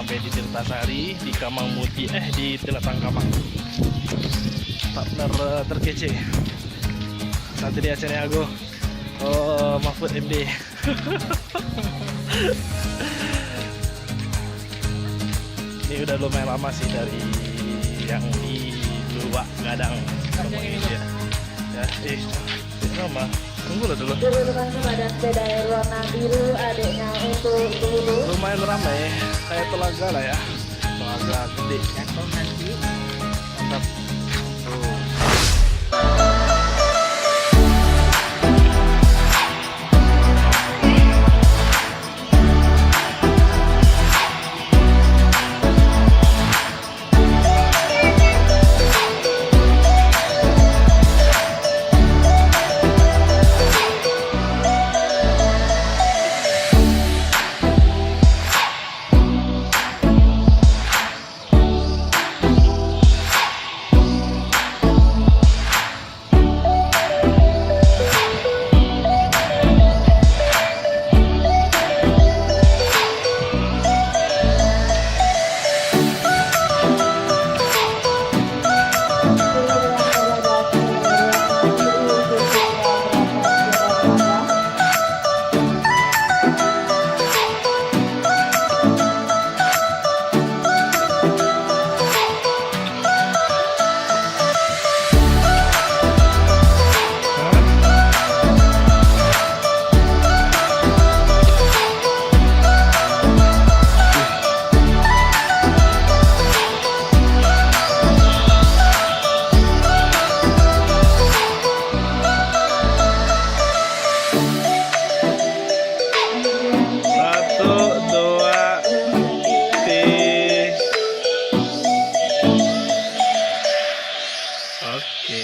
sampai di Tirtasari, di Kamang Muti, di Telatang Kamang. Partner terkece Satria Caniago, Mahfud MD. Ini udah lumayan lama sih dari yang di Luwak Gadang Indonesia. Ya, nama tunggu lah dulu. Teman-teman ada sepeda yang warna biru, adiknya untuk dulu. Lumayan ramai, kayak telaga lah ya, telaga gede. Jatuh nanti. Mantap. Tuh. Oke.